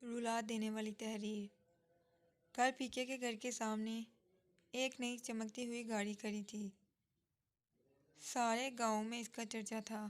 रुला देने वाली तहरीर। कल पीके के घर के सामने एक नई चमकती हुई गाड़ी खड़ी थी। सारे गांव में इसका चर्चा था।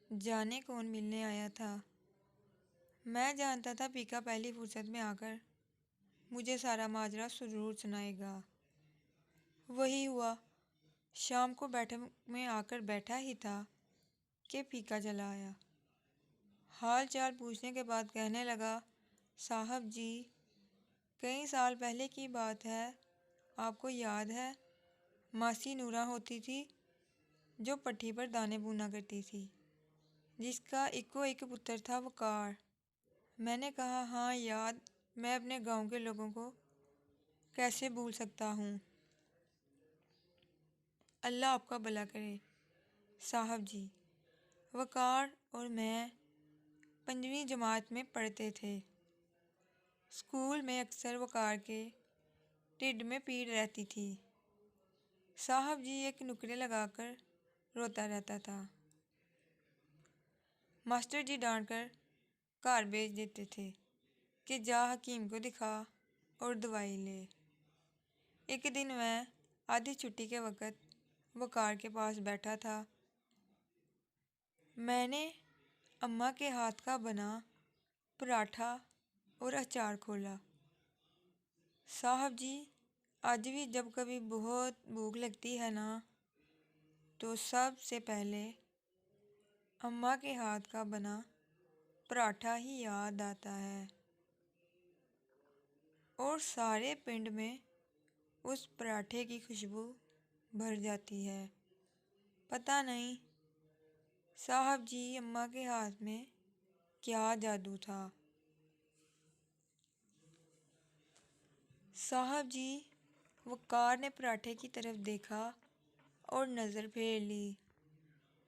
जाने कौन मिलने आया था। मैं जानता था पीका पहली फुर्सत में आकर मुझे सारा माजरा जरूर सुनाएगा। वही हुआ। शाम को बैठक में आकर बैठा ही था कि पीका चला आया। हाल चाल पूछने के बाद कहने लगा, साहब जी, कई साल पहले की बात है, आपको याद है? मासी नूरा होती थी जो पट्टी पर दाने बुना करती थी, जिसका इक्को एक पुत्र था वकार। मैंने कहा, हाँ याद, मैं अपने गांव के लोगों को कैसे भूल सकता हूँ। अल्लाह आपका भला करे साहब जी। वकार और मैं 5वीं जमात में पढ़ते थे। स्कूल में अक्सर वकार के ढिड में पीड़ रहती थी। साहब जी एक नुक्कड़े लगाकर रोता रहता था। मास्टर जी डांट कर घर भेज देते थे कि जा हकीम को दिखा और दवाई ले। एक दिन मैं आधी छुट्टी के वक़्त वकार के पास बैठा था। मैंने अम्मा के हाथ का बना पराठा और अचार खोला। साहब जी, आज भी जब कभी बहुत भूख लगती है ना, तो सबसे पहले अम्मा के हाथ का बना पराठा ही याद आता है। और सारे पिंड में उस पराठे की खुशबू भर जाती है। पता नहीं साहब जी अम्मा के हाथ में क्या जादू था। साहब जी, वकार ने पराठे की तरफ देखा और नज़र फेर ली।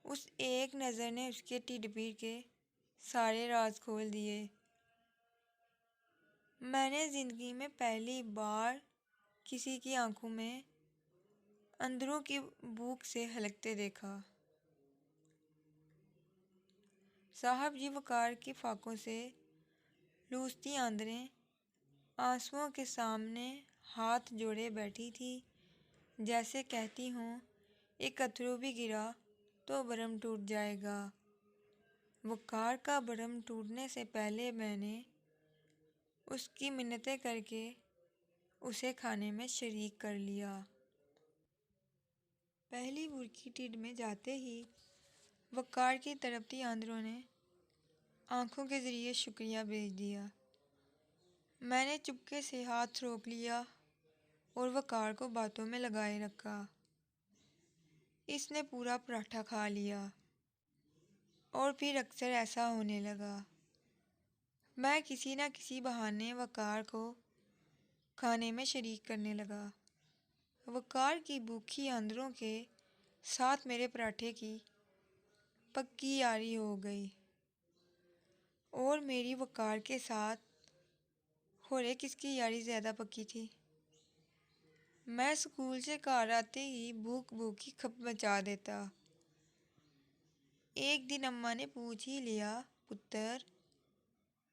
उस एक नज़र ने उसके ढिड पीड़ के सारे राज खोल दिए। मैंने ज़िंदगी में पहली बार किसी की आंखों में अंदरों की भूख से हलकते देखा। साहब जी वकार की फाकों से लूसती आंदरें आंसुओं के सामने हाथ जोड़े बैठी थी, जैसे कहती हूँ, एक अथरू भी गिरा तो बरम टूट जाएगा। वकार का बरम टूटने से पहले मैंने उसकी मिन्नतें करके उसे खाने में शरीक कर लिया। पहली बुरकी ढिड में जाते ही वकार की तड़पती आंदरों ने आंखों के ज़रिए शुक्रिया भेज दिया। मैंने चुपके से हाथ रोक लिया और वकार को बातों में लगाए रखा। इसने पूरा पराठा खा लिया और फिर अक्सर ऐसा होने लगा। मैं किसी न किसी बहाने वकार को खाने में शरीक करने लगा। वकार की भूखी आंदरों के साथ मेरे पराठे की पक्की यारी हो गई। और मेरी वकार के साथ होरे किसकी यारी ज़्यादा पक्की थी। मैं स्कूल से घर आते ही भूख भूखी खप मचा देता। एक दिन अम्मा ने पूछ ही लिया, पुत्र,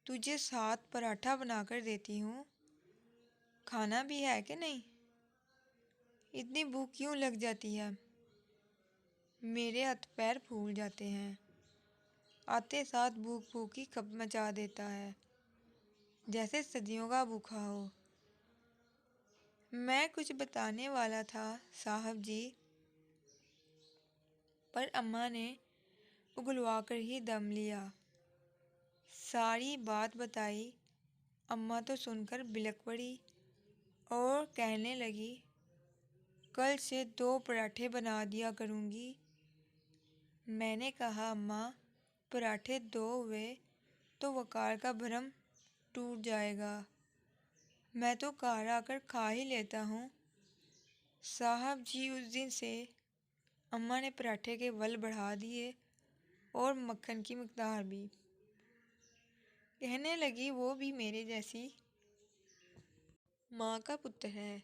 तुझे 7 पराठा बनाकर देती हूँ, खाना भी है कि नहीं? इतनी भूख क्यों लग जाती है? मेरे हाथ पैर फूल जाते हैं। आते साथ भूख भूखी खप मचा देता है, जैसे सदियों का भूखा हो। मैं कुछ बताने वाला था साहब जी, पर अम्मा ने उगलवा कर ही दम लिया। सारी बात बताई। अम्मा तो सुनकर बिलक पड़ी और कहने लगी, कल से 2 पराठे बना दिया करूँगी। मैंने कहा, अम्मा, पराठे 2 हुए तो वकार का भरम टूट जाएगा। मैं तो घर आकर खा ही लेता हूँ। साहब जी उस दिन से अम्मा ने पराठे के वल बढ़ा दिए और मक्खन की मिकदार भी। कहने लगी, वो भी मेरे जैसी माँ का पुत्र है।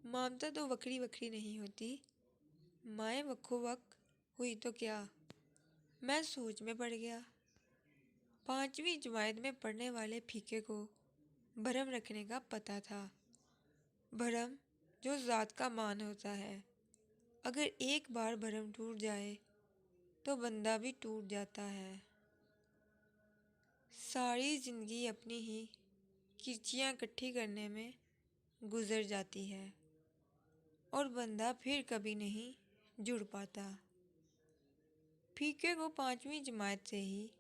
ममता तो वक्री वक्री नहीं होती, माएँ वक्को वक हुई तो क्या। मैं सोच में पड़ गया। 5वीं जमात में पढ़ने वाले फीके को भरम रखने का पता था। भरम जो ज़ात का मान होता है, अगर एक बार भरम टूट जाए तो बंदा भी टूट जाता है। सारी ज़िंदगी अपनी ही किरचियाँ इकट्ठी करने में गुजर जाती है और बंदा फिर कभी नहीं जुड़ पाता। फीके को 5वीं जमात से ही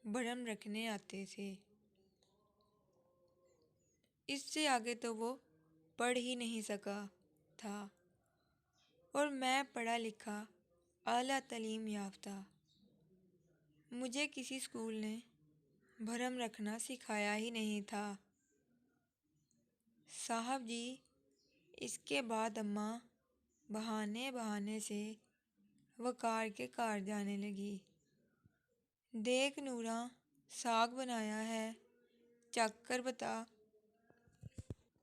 भरम रखने आते थे। इससे आगे तो वो पढ़ ही नहीं सका था और मैं पढ़ा लिखा आला तालीम याफ्ता। मुझे किसी स्कूल ने भरम रखना सिखाया ही नहीं था। साहब जी, इसके बाद अम्मा बहाने बहाने से वकार के कार जाने लगी। देख नूरा, साग बनाया है, चख कर बता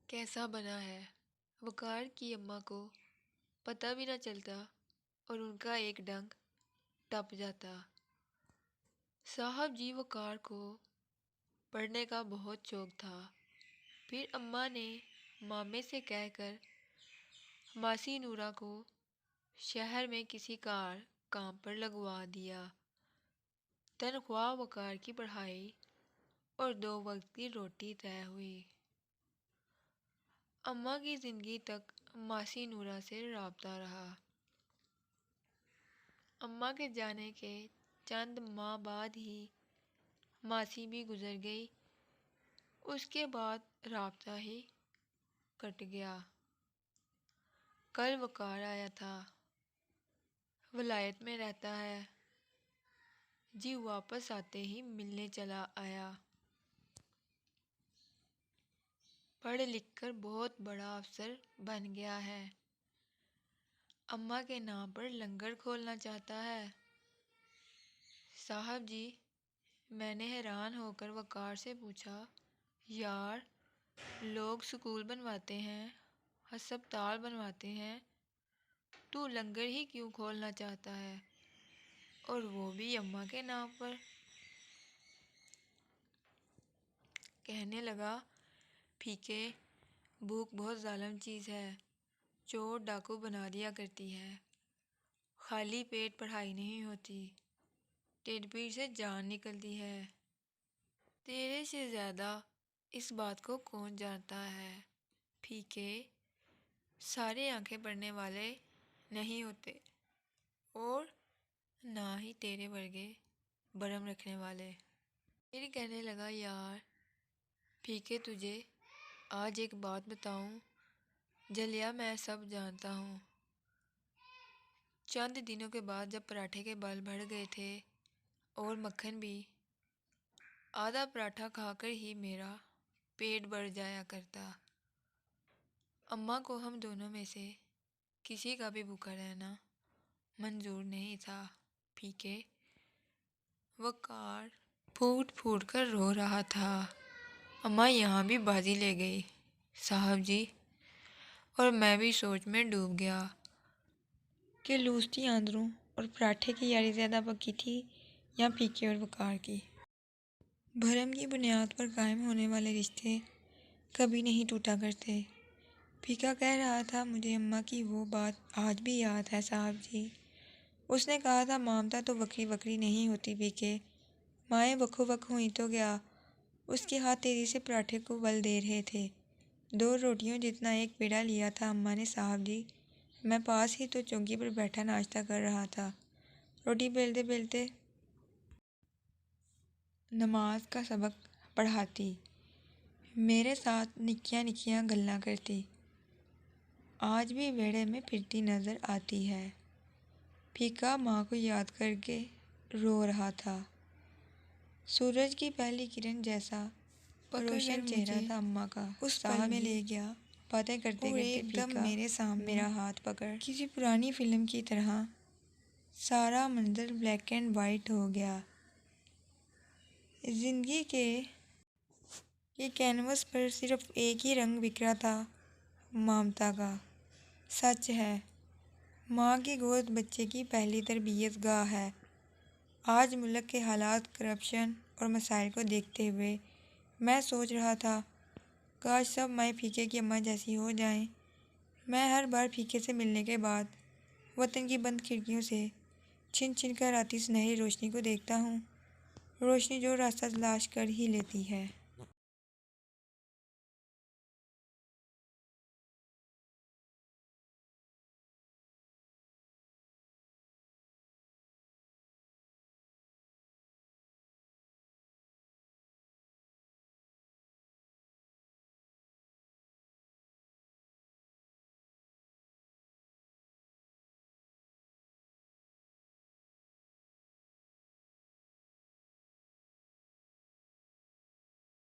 कैसा बना है। वकार की अम्मा को पता भी ना चलता और उनका एक डंक टप जाता। साहब जी वकार को पढ़ने का बहुत शौक था। फिर अम्मा ने मामे से कहकर मासी नूरा को शहर में किसी काम पर लगवा दिया। तनख्वाह वकार की पढ़ाई और 2 वक्त की रोटी तय हुई। अम्मा की ज़िंदगी तक मासी नूरा से राब्ता रहा। अम्मा के जाने के चंद माह बाद ही मासी भी गुजर गई। उसके बाद राब्ता ही कट गया। कल वकार आया था, वलायत में रहता है जी। वापस आते ही मिलने चला आया। पढ़ लिख कर बहुत बड़ा अफसर बन गया है। अम्मा के नाम पर लंगर खोलना चाहता है। साहब जी, मैंने हैरान होकर वकार से पूछा, यार लोग स्कूल बनवाते हैं, अस्पताल बनवाते हैं, तू लंगर ही क्यों खोलना चाहता है, और वो भी अम्मा के नाम पर। कहने लगा, फीके, भूख बहुत जालिम चीज़ है, चोर डाकू बना दिया करती है। खाली पेट पढ़ाई नहीं होती, टेढ़पीठ से जान निकलती है। तेरे से ज़्यादा इस बात को कौन जानता है। फीके, सारे आंखें पढ़ने वाले नहीं होते और ना ही तेरे वर्गे भरम रखने वाले। फिर कहने लगा, यार फीके, तुझे आज एक बात बताऊं, जलिया मैं सब जानता हूँ। चंद दिनों के बाद जब पराठे के बाल बढ़ गए थे और मक्खन भी, आधा पराठा खाकर ही मेरा पेट भर जाया करता। अम्मा को हम दोनों में से किसी का भी भूखा रहना मंजूर नहीं था। फीके, वकार फूट फूट कर रो रहा था। अम्मा यहाँ भी बाजी ले गई साहब जी, और मैं भी सोच में डूब गया कि लूसती आंदरों और पराठे की यारी ज़्यादा पक्की थी या फीके और वकार की। भरम की बुनियाद पर कायम होने वाले रिश्ते कभी नहीं टूटा करते। फीका कह रहा था, मुझे अम्मा की वो बात आज भी याद है साहब जी। उसने कहा था, ममता तो वक्री वक्री नहीं होती फीके, माएँ वक्खो वक् हुई तो क्या। उसके हाथ तेजी से पराठे को बल दे रहे थे। 2 रोटियों जितना एक पेड़ा लिया था अम्मा ने साहब जी। मैं पास ही तो चौकी पर बैठा नाश्ता कर रहा था। रोटी बेलते बेलते नमाज का सबक पढ़ाती, मेरे साथ निक्कियां निक्कियां गल्लां करती। आज भी वेड़े में फिरती नज़र आती है। फीका माँ को याद करके रो रहा था। सूरज की पहली किरण जैसा रोशन चेहरा था अम्मा का। उस पल में ले गया, बातें करते करते एकदम मेरे सामने मेरा हाथ पकड़ किसी पुरानी फिल्म की तरह सारा मंजर ब्लैक एंड वाइट हो गया। जिंदगी के कैनवस पर सिर्फ एक ही रंग बिखरा था, ममता का। सच है, माँ की गोद बच्चे की पहली तरबियत गाह है। आज मुल्क के हालात करप्शन और मसाइल को देखते हुए मैं सोच रहा था, काश सब माएँ फीके की अम्मा जैसी हो जाएं। मैं हर बार फीके से मिलने के बाद वतन की बंद खिड़कियों से छिन छिन कर आती सुनहरी रोशनी को देखता हूँ, रोशनी जो रास्ता तलाश कर ही लेती है।